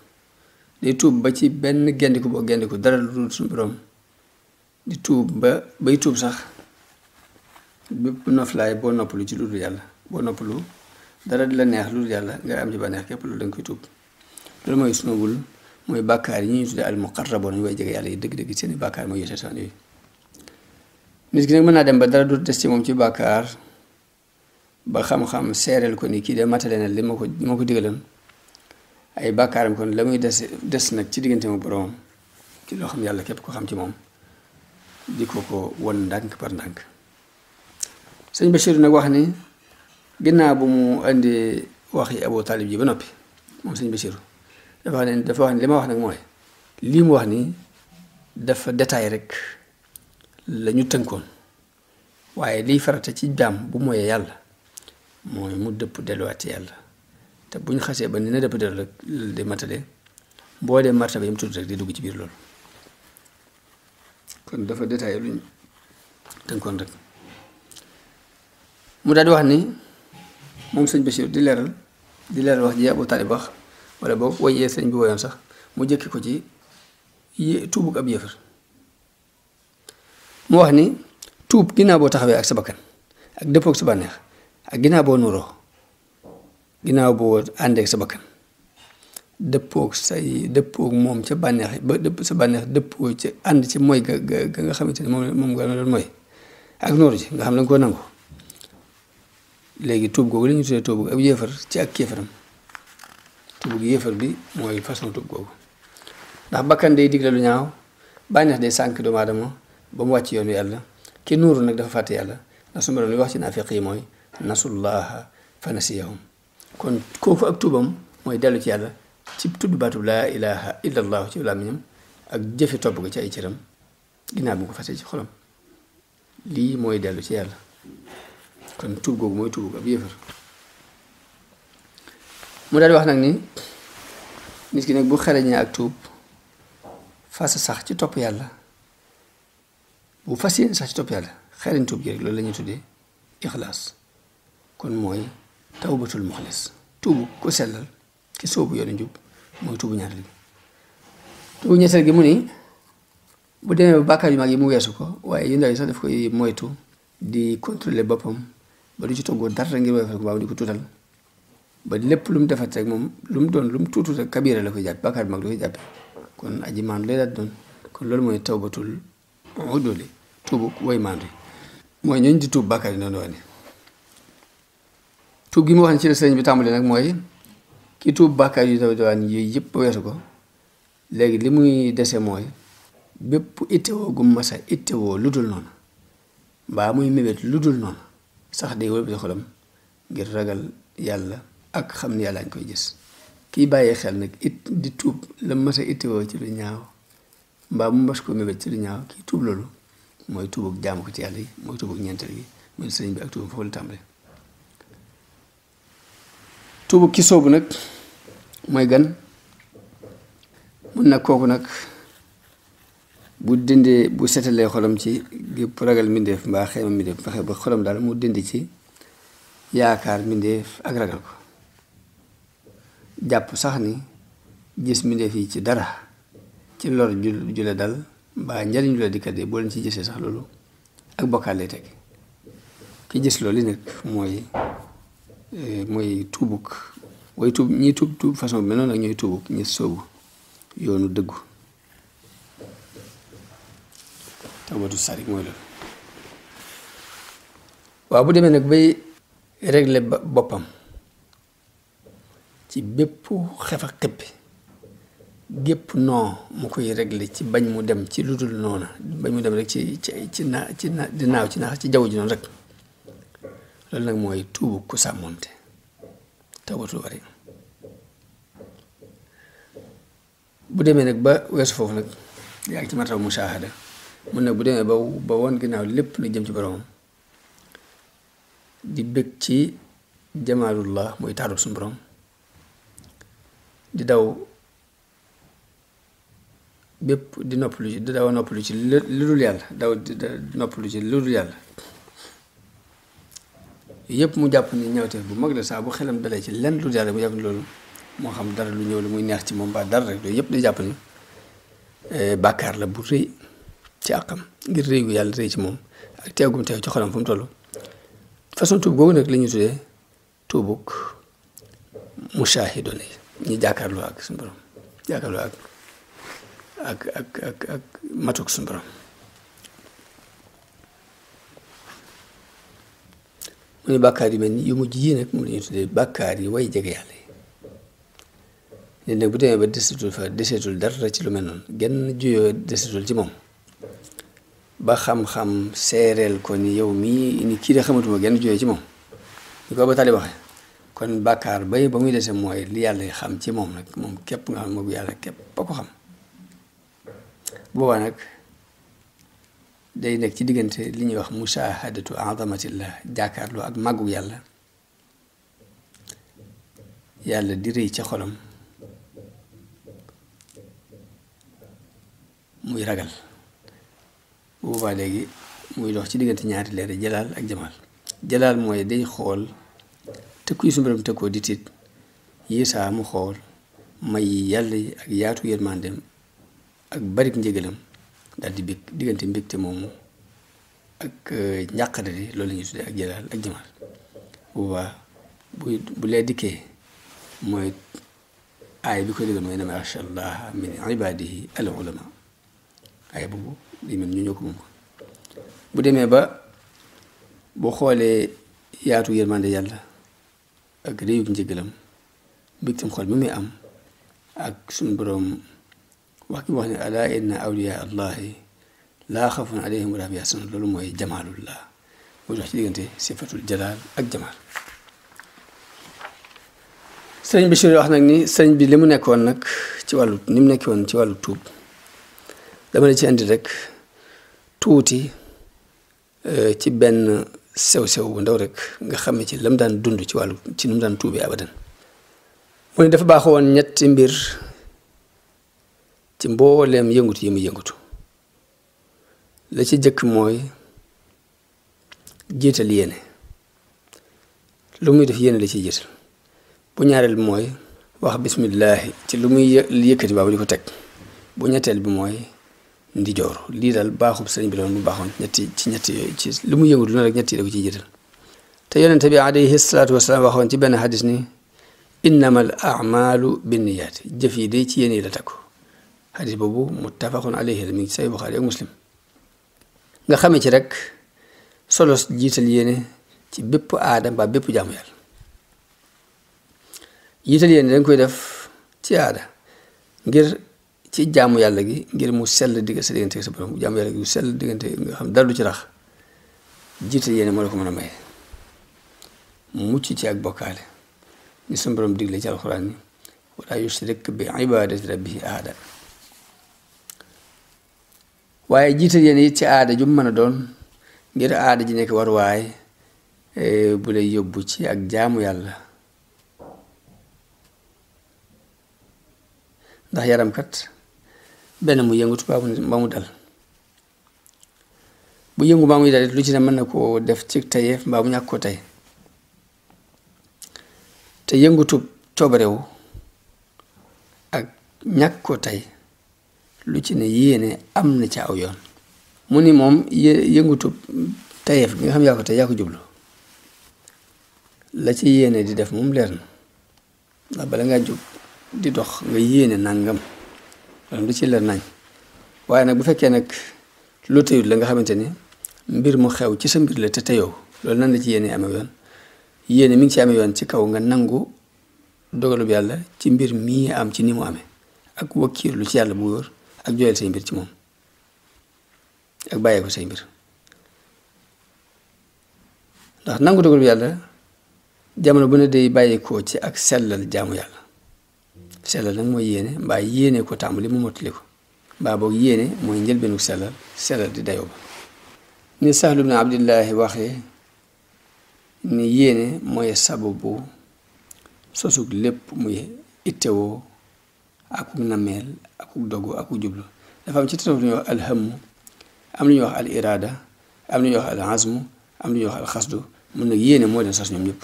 Speaker 1: day tuub ba ci benn gendiku boo gendiku dara lu dul suñu borom di tuub bay tuub sax bépp noflaay boo noppalu ci lu dul yàlla boo noppalu dara di la neex lu dul yàlla nga am ci ba neex képp loolu da nga koy tuub loolu mooy sunubul mooy bàkkaar yi ñuy tuddee al muqarraboon ñu way jege yàlla yi dëgg-dëgg seeni bàkkaar mooy yose saan yooyu nit ki nag mën naa dem ba dara du des ci moom ci bàkkaar ba xam-xam seereel ko ni kii de matale na li ma ko digaloon ay bàkkaaram kon la muy des nag ci diggante mu boromam ci loo xam yàlla képp ko xam ci moom di ko won ndànk par ndànk sëñ Bachir nag wax ni ginnaaw bu mu indi wax yi Abu Talib ji ba noppi moom sëñ Bachir dafa wax ne li ma wax nag mooy lii mu wax ni dafa détail rek la ñu tënkoon waaye liy farata ci jaam bu moyee yàlla mooy mu dëpp delluwaat ci yàlla te buñ xasee ba ni na dëpp dër rek di matale boo dee martaba yi mu tudd rek di dugg ci biir loolu kon dafa détaillé luñ tënkoon rek mu daal di wax ni moom sëñ Bachir di leeral wax ji Abu Taalib wax wala boog woyee sëñ bi woyoon sax mu jëkki ko ci tuubug ab yëfër mu wax ni tuub ginnaaw boo taxawee ak sa bakkan ak dëppoog sa bànneex ak ginnaaw boo nuroo ginnaaw boo àndeek sa bakkan dëppoog moom ca bànneex ba sa bànneex dëppoo ci ànd ci mooy ga nga xamante ne moom nga doon mooy ak nooru ji nga xam ne nga koo nangu léegi tuub googu la ñu tuddee tuubug ab yéefar ci ak kéefaram tuubug yéefar bi mooy façon tuub googu ndax bakkan day digle lu ñaaw bànneex day sànk doomu aadama ba mu wàcc yoonu yàlla ki nuuru nag dafa fàtte yàlla ndax su ma doon li wax ci naafiq yi mooy nasullaha fa nasiyahum kon kooku ak tuubam mooy dellu ci yàlla ci tudd baatu laa ilaha illa allah ci làmmiñam ak jëfe topp ko ci ay cëram ginnaaw bi ko fàtte ci xolam lii mooy dellu ci yàlla kon tuub googu mooy tuub ab yéefar mu daal di wax nag ni nit ki nag bu xereñee ak tuub fas sax ci topp yàlla bu fas yéene sax ci topp yàlla xereñ tuub gi rek loolu la ñuy tuddee ixlaas kon mooy tawbatul muxlis tuubu ku sellal ki soobu yoonu njub mooy tuubu ñaareel gi tuubu ñetteel gi mu ni bu demee ba bàkkaar yu mag yi mu weesu ko waaye yu ndaw yi sax daf koy moytu di contrôler boppam ba du ci toggoo dara ngir woyofal ko baabu di ko tuutal ba lépp lu mu defat rek moom lu mu doon lu mu tuutu rek kabira la koy jàpp bàkkaar bi mag la koy jàppe kon aji maandu lay daal doon kon loolu mooy tawbatul uduli tuubu way maandu yi mooy ñooñu di tuub bàkkaar yi noonu wane tuub gi mu wax ne ci la sëriñ bi tàmbali nag mooy ki tuub bàkkaar yu daw dawaan yooyu yëpp weesu ko léegi li muy dese mooy bépp ittewoo gu masa ittewoo lu dul noonu mbaa muy mébét lu dul noonu sax day wëlbati xolam ngir ragal yàlla ak xam ni yàlla ñu koy gis kiy bàyyee xel nag di tuub la masa ittewoo ci lu ñaaw mbaa mu mas ko mébét ci lu ñaaw kii tuub loolu mooy tuubug jaamu ko ci yàlla yi mooy tuubug ñeenteel gi mooy sëriñ bi ak tuubam foofu la tàmbale tuubug ki soobu nag mooy gan mun nag kooku nag bu dindee bu setalee xolam ci gépp ragal mbindeef mbaa xeema mbindeef fexe ba xolam daal mu dindi ci yaakaar mbindeef ak ragal ko jàpp sax ni gis mbindeef yi ci dara ci lor ju la dal mbaa njariñ ju la dikkat de boo leen ci gisee sax loolu ak bokkaat lay teg ki gis loolu li nag mooy tuubuk way tuub ñi tuub façon bi mel noonu ak ñooy tuubuk ñi soobu yoonu dëggu tawbatu sarik mooy loolu waaw bu demee nag bay régler boppam ci bépp xef ak xippi gépp non mu koy régler ci bañ mu dem ci lu dul noona bañ mu dem rek ci di naaw ci naax ci jaww ji noonu rek loolu nag mooy tuubu ku sàmmonte tawbatu wari bu demee nag ba weesu foofu nag yaa ngi ci martaba mushahada mun nag bu demee ba woon ginnaaw lépp nag jëm ci boromam di bëgg ci jamaalullah mooy taarub suñu borom di daw bépp di noppalu ci di daw noppalu ci lu dul yàlla di noppalu ci lu dul yàlla yëpp mu jàpp ni ñawteef bu mag la saa bu xelam dalee ci lenn lu dul yàlla mu jàpp ni loolu moo xam dara lu ñëw la muy neex ci moom ba dara rek loolu yëpp day jàpp ni bàkkaar la bu rëy ci àqam ngir rëy gu yàlla rëy ci moom ak teegum teew ci xolam fu mu toll façon tuub googu nag la ñuy tuddee tuubuk mushaahidoon yi ñi jàkkaarloo ak suñu borom jàkkaarloo ak matuk suñu borom mu ne bàkkaar yi mel ni yu mujj yii nag moom la ñuy tuddee bàkkaar yi way jege yàlla yi nit nag bu demee ba deseetul dara ci lu mel noonu genn juyoo deseetul ci moom ba xam-xam seereel ko ni yow mii ni kii de xamatuma genn juyoo ci moom ñu ko ba tali waxee kon bàkkaar ba muy dese mooy li yàlla xam ci moom nag moom képp nga xam moom yàlla képp ba ko xam boobaa nag day nekk ci diggante li ñuy wax mushahadatu azamatillah jàkkaarloo ak màggu yàlla yàlla di rëy ca xolam muy ragal bu boobaa léegi muy dox ci diggante ñaari leer jalaal ak jamaal jalaal mooy day xool tëkku yi suñu borom tëkkoo di tiit yi saa mu xool may yàlla yi ak yaatu yërmandeem ak barik njëgalam daal di bég diggante mbégte moomu ak njàqare di loolu la ñuy tuddee ak jalaal ak jamaal boobaa bu lee dikkee mooy aay bi koy dëggal mooy innamaa yaxsha llaaha min ibaadihi al ulamaa aay boobu li mel ñu ñoo ko moom bu demee ba bu xoolee yaatu yërmande yàlla ak réyub njëgalam mbégtam xol mi muy am ak suñu boroom wax ki wax ne alaa inna awliyaa allahi laa xawfun alayhim wa laa hum yaxzanuun loolu mooy jamaalullah muy dox ci diggante sifatul jalaal ak jamaal sëriñ Bachir wax nag ni sëriñ bi li mu nekkoon nag ci wàllu ni mu nekkoon ci wàllu tuub dama la ci indi rek tuuti ci benn sew-sew bu ndaw rek nga xam ne ci lam daan dund ci wàllu ci nu mu daan tuubee abadan mu ne dafa baaxoon ñetti mbir ci mbooleem yëngutu yi mu yëngutu la ci jëkk mooy jiital yéene lu muy def yéene la ciy jiital bu ñaareel bi mooy wax bismillaahi ci lu muy yëkkati baabu di ko teg bu ñetteel bi mooy ndijoor lii daal baaxub sëriñ bi doon bu baaxoon ñetti yooyu ci lu mu yëngutu lu ne rek ñetti da ko ciy jiital te yonente bi alayhi salaatu wasalaam waxoon ci benn xadis ni innamal a'maalu binniyaat jëf yi day ci yéene yi la takku xadis boobu muttafaqun alayhi la mi ngi say Buxaari ak Muslim nga xamee ci rek solo jiital yéene ci bépp aada mbaa bépp jaamu yàlla jiital yéene danga koy def ci aada ngir ci jaamu yàlla gi ngir mu sell digg sa diggante sa borom jaamu yàlla gi mu sell diggante nga xam dara du ci rax jiital yéene moo la ko mën a may mucc ci ak bokkaale ni suñu borom digle ci alxuraan ni wala yushrik bi ibadati rabbihi ahada waaye jiital yéene it ci aada ju mën a doon ngir aada ji nekk war waay bu lay yóbbu ci ak jaamu yàlla ndax yaram kat benn mu yëngutu ba mu dal bu yëngu baa muy dal lu ci ne mën na koo def ci tayeef mbaa mu ñàkk koo tey te yëngutu coobarewu ak ñàkk koo tey lu ci ne yéene am na ca aw yoon mu ni moom yëngutu tayeef gi nga xam yaa ko tey yaa ko jublu la ci yéene di def moom leer na ndax bala ngaa jóg di dox nga yéene nangam loolu lu ci leer nañ waaye nag bu fekkee nag lu teyut la nga xamante ni mbir mu xew ci sa mbir la te teyoo loolu nan la ci yéene amee yoon yéene mi ngi ci amee yoon ci kaw nga nangu dogalub yàlla ci mbir mii am ci ni mu amee ak wakkiir lu ci yàlla bu wóor ak jooyal say mbir ci moom ak bàyyee ko say mbir ndax nangu dogalub yàlla jamono bu ne day bàyyeekoo ci ak sellal jaamu yàlla sellal nag mooy yéene mbaa yéene ko tàmbali mu mottali ko mbaa boog yéene mooy njëlbeenu sellal di dayoo ba ni Sahlu bnu Abdillahi waxee ni yéene mooy sababu sosug lépp muy ittewoo akuk nameel akuk dogu akuk jublu dafa am ci tasawuf lu ñuy wax alhammu am lu ñuy wax al iraada am lu ñuy wax al azmu am lu ñuy wax al xasdu mun nag yéene moo leen sos ñoom ñëpp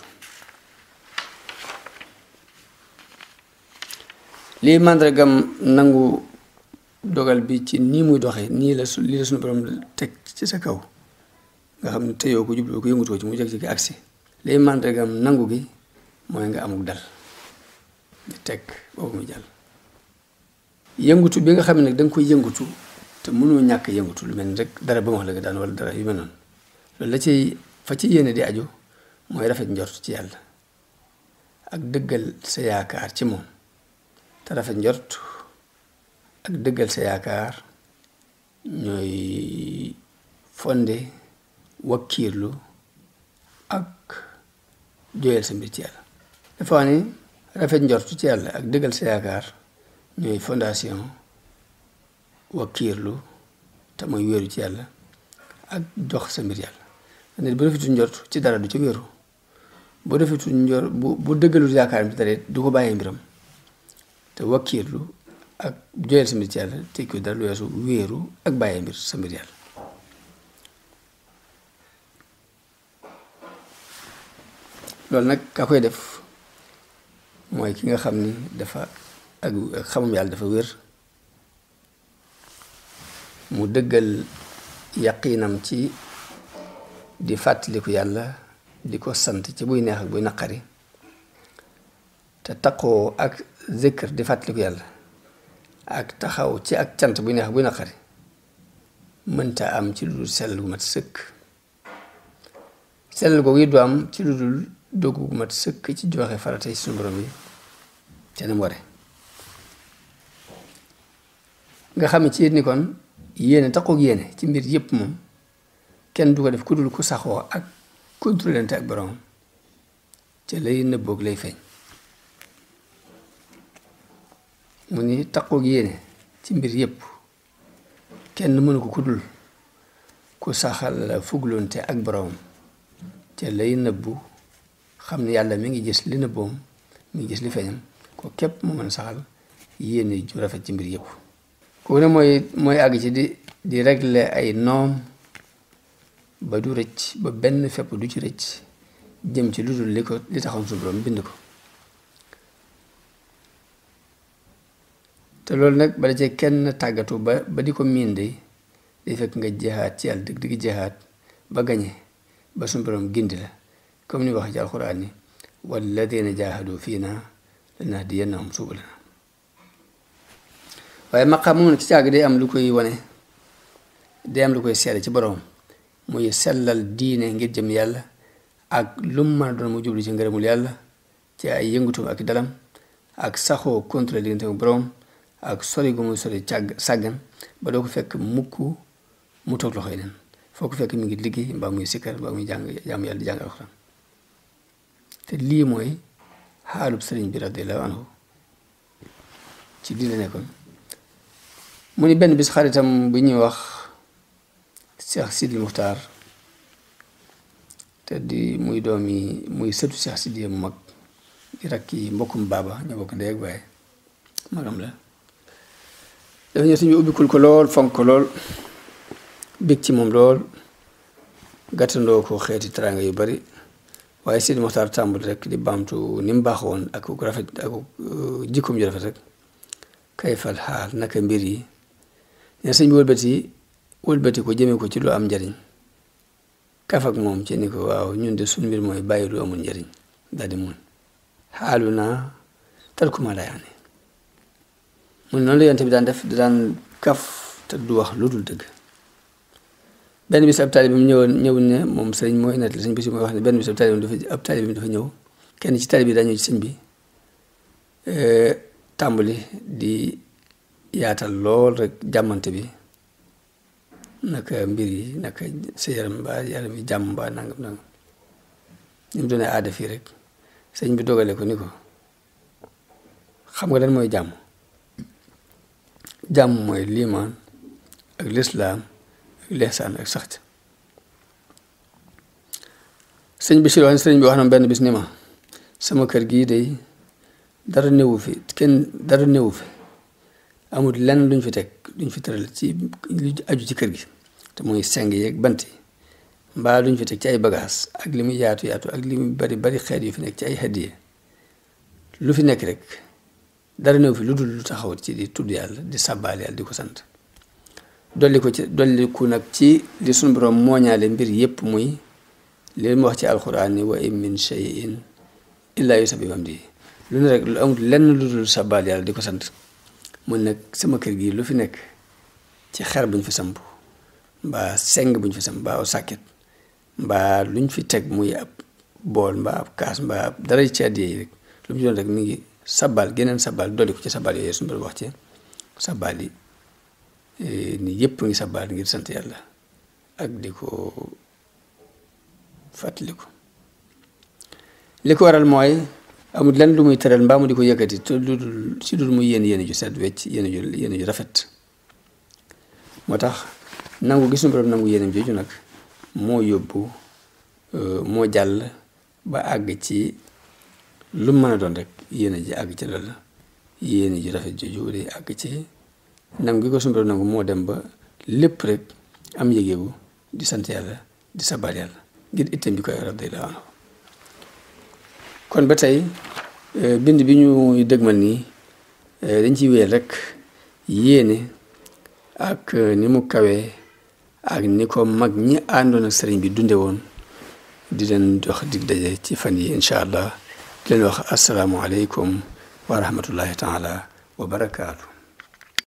Speaker 1: lii màndargam nangu dogal bi ci nii muy doxee nii la lii la suñu borom teg ci sa kaw nga xam ne teyoo ko jubloo ko yëngutoo ci mu jeg ci agsi lii màndargam nangu gi mooy nga amuk dal di teg boobu muy jàll yëngutu bi nga xam ne nag da nga koy yëngutu te mënoo ñàkk yëngutu lu mel ni rek dara ba ma wax la nga daan wala dara yu mel noonu loolu la ci fa ci yéene di aju mooy rafet njort ci yàlla ak dëggal sa yaakaar ci moom te rafet njort ak dëggal sa yaakaar ñooy fonde wakkiirlu ak jooyal sa mbir ci yàlla dafa wax ni rafet njort ci yàlla ak dëggal sa yaakaar ñooy fondation wakkiirlu te mooy wéeru ci yàlla ak jox sa mbir yàlla nit bu rafetu njort ci dara du ci wéeru bu defetul njor bu dëggalul yaakaaram ci dara du ko bàyyee mbiram te wakkiirlu ak joyal sa mbir ci yàlla tekki dara lu weesu wéeru ak bàyyee mbir sa mbir yàlla loolu nag ka koy def mooy ki nga xam ni dafa ak xamam yàlla dafa wér mu dëggal yaqiinam ci di fàttaliku yàlla di ko sant ci buy neex ak buy naqari te taqoo ak zikr di fàttaliku yàlla ak taxaw ci ak cant buy neex ak buy naqari mënta am ci lu dul sell gu mat sëkk sell googu yi du am ci lu dul doggu gu mat sëkk ci joxe farata ci suñu borom yi te nam ware nga xam ci ni kon yéene taqoog yéene ci mbir yépp moom kenn du ko def ku dul ku saxoo ak contrôlante ak borom ca lay nëbboog lay feeñ mu ni taqoog yéene ci mbir yépp kenn mënu ko ku dul ku saxal la fugloonte ak borom ca lay nëbbu xam ne yàlla mi ngi gis li nëbboom mi ngi gis li feeñam ko képp mu mën saxal yéene ju rafet ci mbir yépp kooku ne mooy àgg ci di régler ay normes ba du rëcc ba benn fepp du ci rëcc jëm ci lu dul li taxoon suñu borom bind ko te loolu nag bala cee kenn tàggatu ba di ko miin day fekk nga jeexaat ci yàlla dëgg jeexaat ba gañe ba suñu borom gindi la comme ni wax ci alxuraan ni walladina jaahadu fiina lanahdiyannahum subulana waaye maqaam moom nag ci càgg day am lu koy wane day am lu koy seede ci borom muy sellal diine ngir jëm yàlla ak lu mu mën a doon mu jublu ci ngërëmul yàlla ci ay yëngutum ak dalam ak saxoo contrôle diggante ak borom ak sori gu muy sori sàggan ba doo ko fekk mukk mu toog loxoy nen foo ko fekk mi ngi liggéey mbaa muy sikkar mbaa muy jàng yàlla di jàng alxuraan te lii mooy xaalub sëriñ bi radiyallahu anhu ci lii la nekkoon mu ni benn bis xaritam bu ñuy wax Cheikh Sidi Muxtaar te di muy doomi muy sëtu Cheikh Sidi mu mag di rakki mbokkum baaba ñoo bokk ndey ak baay magam la dafa ñëw suñu ubbikul ko lool fonk ko lool bég ci moom lool gàttandoo ko xeeti teraanga yu bari waaye Sidi Muxtaar tàmbul rek di baamtu ni mu baaxoon ak ku rafet ak jikkoom ju rafet rek kay fal xaal naka mbir yi ne sëñ bi wëlbati ko jëmee ko ci lu am njariñ kaf ak moom ci ni ko waaw ñun de suñu mbir mooy bàyyi lu amul njariñ daal di mun xaalu naa tarkuma laa yaani mun noonu la yonte bi daan def da daan kaf te du wax lu dul dëgg benn bis ab taalibe bi ñëw ne moom sëñ mooy net la sëñ bi si mooy wax ne benn bis ab taalibe bi dafa ñëw kenn ci taalibe bi daa ñëw ci sëñ bi tàmbali di yaatal lool rek jàmmante bi naka mbir yi naka sa yaram mbaa yaram yi jàmm mbaa nangam ni mu doonee aada fii rek sëñ bi dogale ko ni ko xam nga lan mooy jàmm jàmm mooy liimaan ak lislaam ak lihsaan ak saxt sëñ bi wax na benn bis ni ma sama kër gii day dara newu fi amul lenn luñ fi teg luñ fi tëral ci lu aju ci kër gi te mooy seng yeeg bant yi mbaa luñ fi teg ci ay bagages ak li muy yaatu ak li muy bari xeet yu fi nekk ci ay hadiye lu fi nekk rek dara néew fi lu dul lu taxaw ci di tudd yàlla di sàbbaal yàlla di ko sant dolliku nag ci li sunu borom mooñaale mbir yépp muy li mu wax ci alxuraan ni wa in min shay'in illaa yusabbihu bihamdihi lu ne rek lu amul lenn lu dul sàbbaal yàlla di ko sant mun nag sama kër gi lu fi nekk ci xer buñ fi samp mbaa seng buñ fi samp mbaa aw sàkket mbaa luñ fi teg muy ab bool mbaa ab kaas mbaa ab dara ci àddiya yi rek lu mu ci doon rek mi ngi sabal geneen sabal dolli ko ci sabal yooyu suñu wax ci sabal yi ni yëpp ngi sabal ngir sant yàlla ak di ko fàttaliku li ko waral mooy amul lenn lu muy tëral mbaa mu di ko yëkkati te lu dul si dul muy yéen ju set wecc yéen ju rafet moo tax nangu gis suñu borom nangu yéenam jooju nag moo yóbbu moo jàll ba àgg ci lu mën a doon rek yéene ji àgg ci loolu yéene ji rafet jooju day àgg ci nam gi ko suñu borom nangu moo dem ba lépp rek am yëgeegu di sant yàlla di sabal yàlla ngir itam bi koy radiyallahu anhu kon ba tey bind bi ñu dëgmal nii dañ ci wéyal rek yéene ak ni mu kawee ak ni ko mag ñi àndoon ak sëriñ bi dunde woon di leen jox dig daje ci fan yi incha allah di leen wax asalaamualeykum wa rahmatullahi taala wa barakaatu.